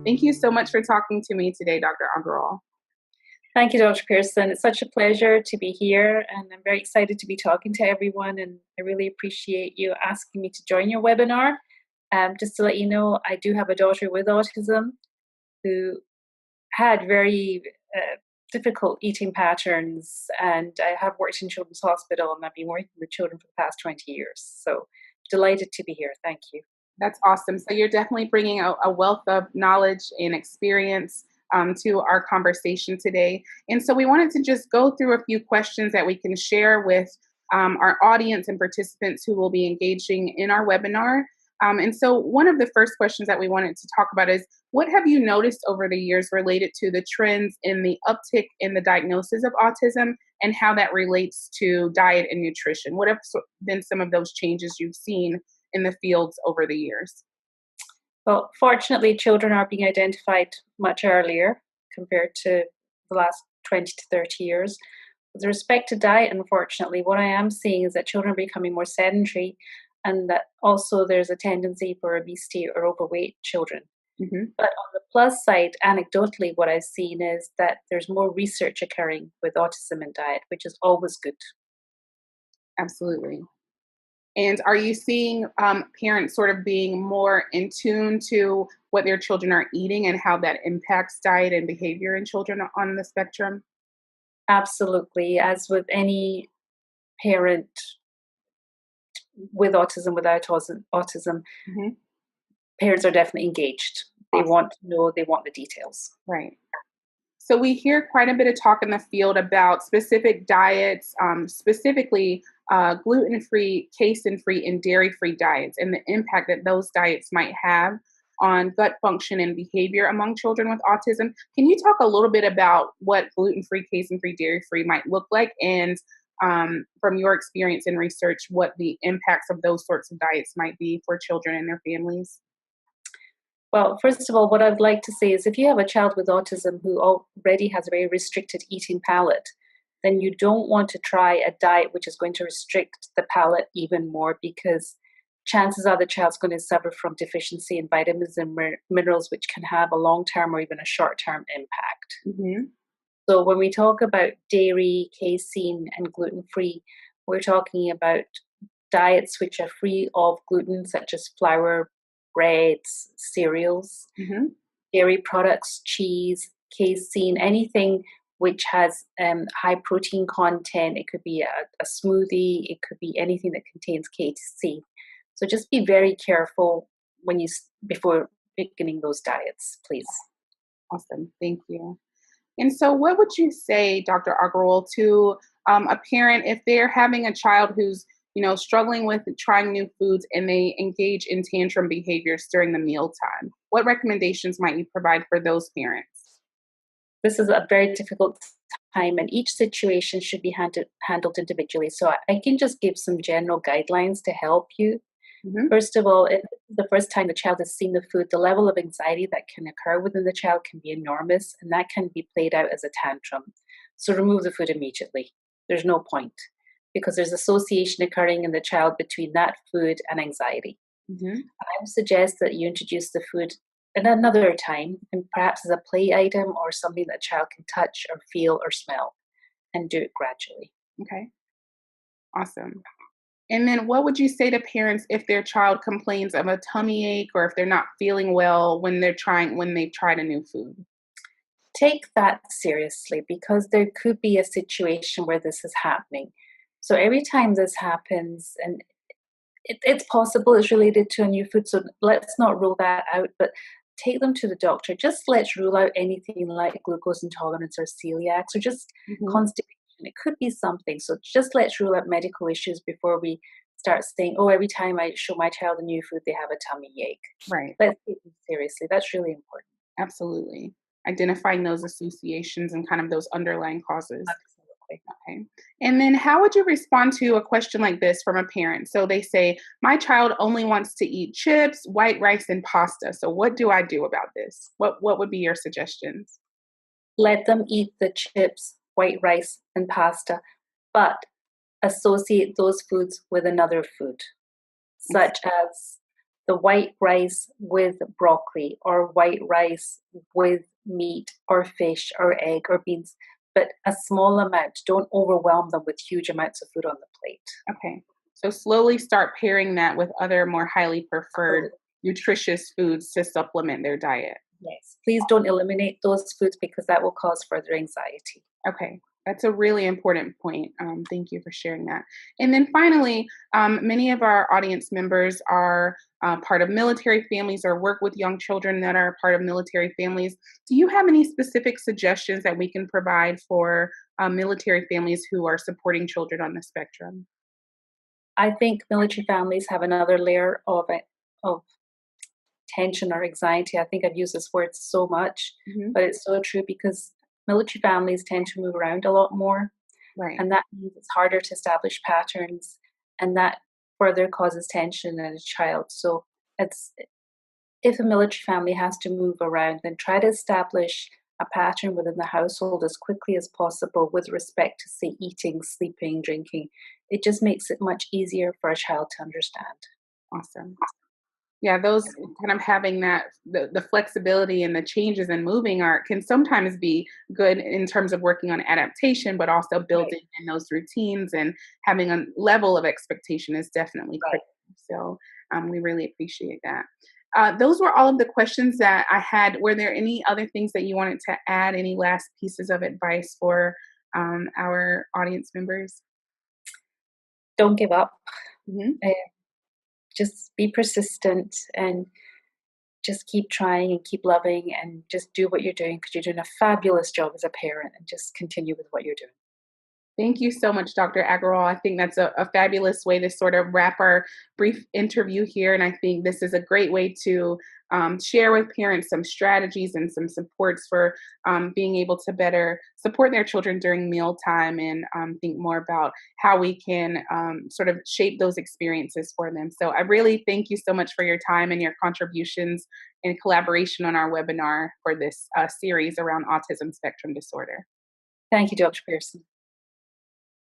Thank you so much for talking to me today, Dr. Agrawal. Thank you, Dr. Pearson. It's such a pleasure to be here, and I'm very excited to be talking to everyone, and I really appreciate you asking me to join your webinar. Just to let you know, I do have a daughter with autism who had very difficult eating patterns, and I have worked in Children's Hospital, and I've been working with children for the past 20 years. So delighted to be here. Thank you. That's awesome. So you're definitely bringing a wealth of knowledge and experience to our conversation today. And so we wanted to just go through a few questions that we can share with our audience and participants who will be engaging in our webinar. And so one of the first questions that we wanted to talk about is, what have you noticed over the years related to the trends in the uptick in the diagnosis of autism and how that relates to diet and nutrition? What have been some of those changes you've seen in the fields over the years? Well, fortunately, children are being identified much earlier compared to the last 20 to 30 years. With respect to diet, unfortunately, what I am seeing is that children are becoming more sedentary, and that also there's a tendency for obesity or overweight children. Mm-hmm. But on the plus side, anecdotally, what I've seen is that there's more research occurring with autism and diet, which is always good. Absolutely. And are you seeing parents sort of being more in tune to what their children are eating and how that impacts diet and behavior in children on the spectrum? Absolutely. As with any parent with autism, without autism, Mm-hmm. parents are definitely engaged. They Awesome. want to know, they want the details. Right. So we hear quite a bit of talk in the field about specific diets, specifically gluten-free, casein-free, and dairy-free diets, and the impact that those diets might have on gut function and behavior among children with autism. Can you talk a little bit about what gluten-free, casein-free, dairy-free might look like, and from your experience in research, what the impacts of those sorts of diets might be for children and their families? Well, first of all, what I'd like to say is if you have a child with autism who already has a very restricted eating palate, then you don't want to try a diet which is going to restrict the palate even more, because chances are the child's going to suffer from deficiency in vitamins and minerals, which can have a long-term or even a short-term impact. Mm-hmm. So when we talk about dairy, casein, and gluten-free, we're talking about diets which are free of gluten, such as flour, breads, cereals, Mm-hmm. dairy products, cheese, casein, anything which has high protein content. It could be a smoothie. It could be anything that contains casein. So just be very careful before beginning those diets, please. Awesome. Thank you. And so what would you say, Dr. Agrawal, to a parent if they're having a child who's, struggling with trying new foods and they engage in tantrum behaviors during the mealtime? What recommendations might you provide for those parents? This is a very difficult time, and each situation should be handled individually. So I can just give some general guidelines to help you. Mm-hmm. First of all, if this is the first time the child has seen the food, the level of anxiety that can occur within the child can be enormous, and that can be played out as a tantrum. So remove the food immediately. There's no point, because there's association occurring in the child between that food and anxiety. Mm-hmm. I would suggest that you introduce the food at another time, and perhaps as a play item or something that a child can touch or feel or smell, and do it gradually. Okay. Awesome. And then what would you say to parents if their child complains of a tummy ache or if they're not feeling well when they've tried a new food? Take that seriously, because there could be a situation where this is happening. So every time this happens, and it's possible it's related to a new food, so let's not rule that out, but take them to the doctor. Just let's rule out anything like glucose intolerance or celiacs or just Mm-hmm. constipation. It could be something. So just let's rule out medical issues before we start saying, oh, every time I show my child a new food, they have a tummy ache. Right. Let's take them seriously. That's really important. Absolutely. Identifying those associations and kind of those underlying causes. Absolutely. Okay. And then how would you respond to a question like this from a parent? So they say, my child only wants to eat chips, white rice, and pasta. So what do I do about this? What would be your suggestions? Let them eat the chips, white rice, and pasta, but associate those foods with another food, such as the white rice with broccoli or white rice with meat or fish or egg or beans, but a small amount. Don't overwhelm them with huge amounts of food on the plate. Okay. So slowly start pairing that with other more highly preferred Absolutely. nutritious foods to supplement their diet. Yes. Please don't eliminate those foods because that will cause further anxiety. Okay, that's a really important point. Thank you for sharing that. And then finally, many of our audience members are part of military families or work with young children that are part of military families. Do you have any specific suggestions that we can provide for military families who are supporting children on the spectrum? I think military families have another layer of tension or anxiety. I think I've used this word so much, Hmm. but it's so true because military families tend to move around a lot more, Right. and that means it's harder to establish patterns, and that further causes tension in a child. So it's if a military family has to move around, then try to establish a pattern within the household as quickly as possible with respect to, say, eating, sleeping, drinking. It just makes it much easier for a child to understand. Awesome. Yeah, those kind of having that the flexibility and the changes and moving are can sometimes be good in terms of working on adaptation, but also Right, building in those routines and having a level of expectation is definitely right. critical. So we really appreciate that. Those were all of the questions that I had. Were there any other things that you wanted to add? Any last pieces of advice for our audience members? Don't give up. Hmm. Uh, just be persistent and just keep trying and keep loving and just do what you're doing because you're doing a fabulous job as a parent and just continue with what you're doing. Thank you so much, Dr. Agrawal. I think that's a fabulous way to sort of wrap our brief interview here. And I think this is a great way to share with parents some strategies and some supports for being able to better support their children during mealtime and think more about how we can sort of shape those experiences for them. So I really thank you so much for your time and your contributions and collaboration on our webinar for this series around autism spectrum disorder. Thank you, Dr. Pearson.